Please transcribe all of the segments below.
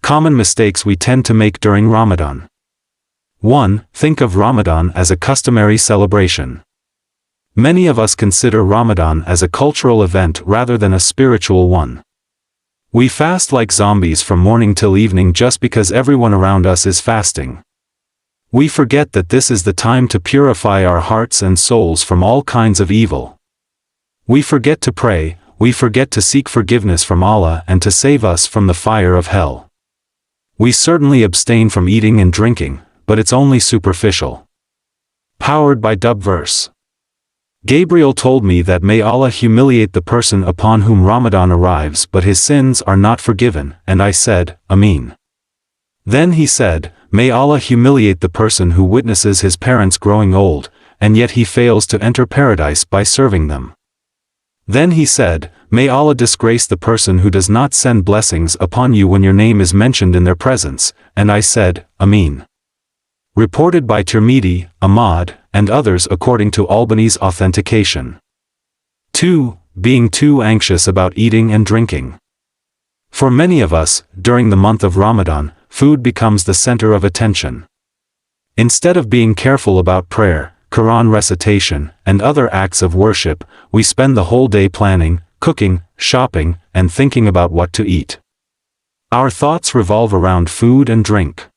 Common mistakes we tend to make during Ramadan. 1. Think of Ramadan as a customary celebration. Many of us consider Ramadan as a cultural event rather than a spiritual one. We fast like zombies from morning till evening just because everyone around us is fasting. We forget that this is the time to purify our hearts and souls from all kinds of evil. We forget to pray, we forget to seek forgiveness from Allah and to save us from the fire of hell. We certainly abstain from eating and drinking, but it's only superficial. Powered by dub verse. Gabriel told me that may Allah humiliate the person upon whom Ramadan arrives but his sins are not forgiven, and I said, Ameen. Then he said, may Allah humiliate the person who witnesses his parents growing old, and yet he fails to enter paradise by serving them. Then he said, may Allah disgrace the person who does not send blessings upon you when your name is mentioned in their presence, and I said, Ameen. Reported by Tirmidhi, Ahmad, and others according to Albany's authentication. 2. Being too anxious about eating and drinking. For many of us, during the month of Ramadan, food becomes the center of attention. Instead of being careful about prayer, Quran recitation, and other acts of worship, we spend the whole day planning, cooking, shopping, and thinking about what to eat. Our thoughts revolve around food and drink.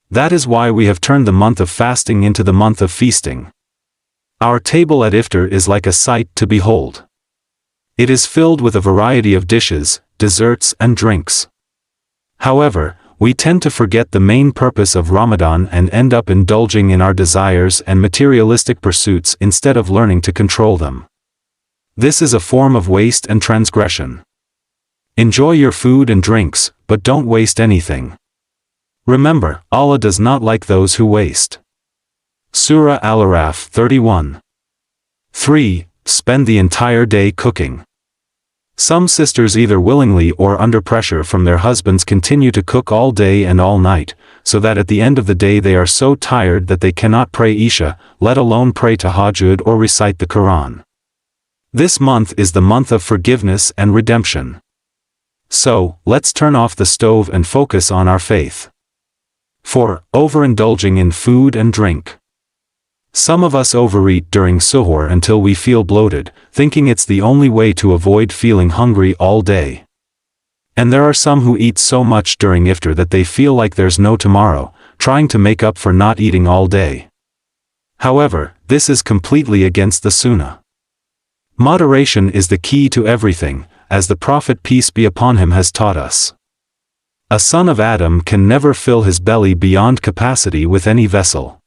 That is why we have turned the month of fasting into the month of feasting. Our table at iftar is like a sight to behold. It is filled with a variety of dishes, desserts and drinks. However, we tend to forget the main purpose of Ramadan and end up indulging in our desires and materialistic pursuits instead of learning to control them. This is a form of waste and transgression. Enjoy your food and drinks, but don't waste anything. Remember, Allah does not like those who waste. Surah Al-Araf 31. 3. Spend the entire day cooking. Some sisters either willingly or under pressure from their husbands continue to cook all day and all night, so that at the end of the day they are so tired that they cannot pray Isha, let alone pray Tahajjud or recite the Quran. This month is the month of forgiveness and redemption. So, let's turn off the stove and focus on our faith. 4. Overindulging in food and drink. Some of us overeat during suhoor until we feel bloated, thinking it's the only way to avoid feeling hungry all day. And there are some who eat so much during iftar that they feel like there's no tomorrow, trying to make up for not eating all day. However, this is completely against the sunnah. Moderation is the key to everything, as the Prophet peace be upon him has taught us. A son of Adam can never fill his belly beyond capacity with any vessel.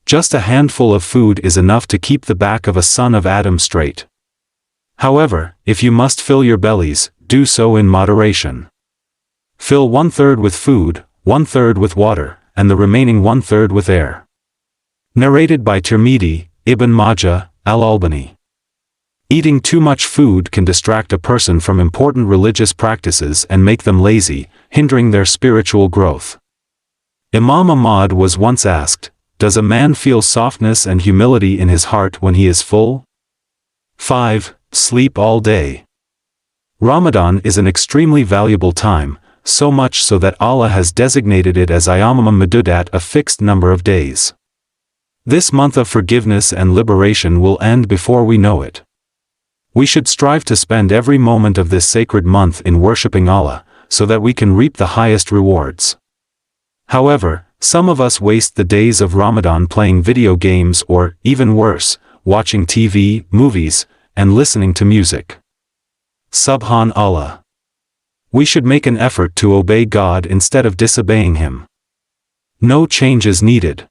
Just a handful of food is enough to keep the back of a son of Adam straight. However, if you must fill your bellies, do so in moderation. Fill 1/3 with food, 1/3 with water, and the remaining 1/3 with air. Narrated by Tirmidhi, Ibn Majah, Al-Albani. Eating too much food can distract a person from important religious practices and make them lazy, hindering their spiritual growth. Imam Ahmad was once asked, does a man feel softness and humility in his heart when he is full? 5. Sleep all day. Ramadan is an extremely valuable time, so much so that Allah has designated it as Ayyamum Madudat, a fixed number of days. This month of forgiveness and liberation will end before we know it. We should strive to spend every moment of this sacred month in worshipping Allah, so that we can reap the highest rewards. However, some of us waste the days of Ramadan playing video games or, even worse, watching TV, movies, and listening to music. Subhanallah. We should make an effort to obey God instead of disobeying Him. No change is needed.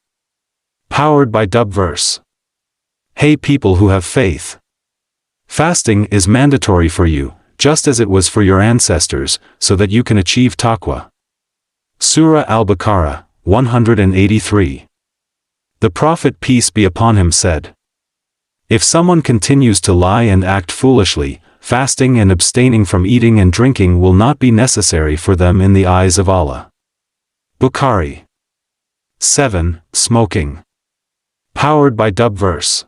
Powered by dub verse. Hey people who have faith. Fasting is mandatory for you, just as it was for your ancestors, so that you can achieve taqwa. Surah Al-Baqarah, 183. The Prophet peace be upon him said, if someone continues to lie and act foolishly, fasting and abstaining from eating and drinking will not be necessary for them in the eyes of Allah. Bukhari. 7. Smoking. Powered by dub verse.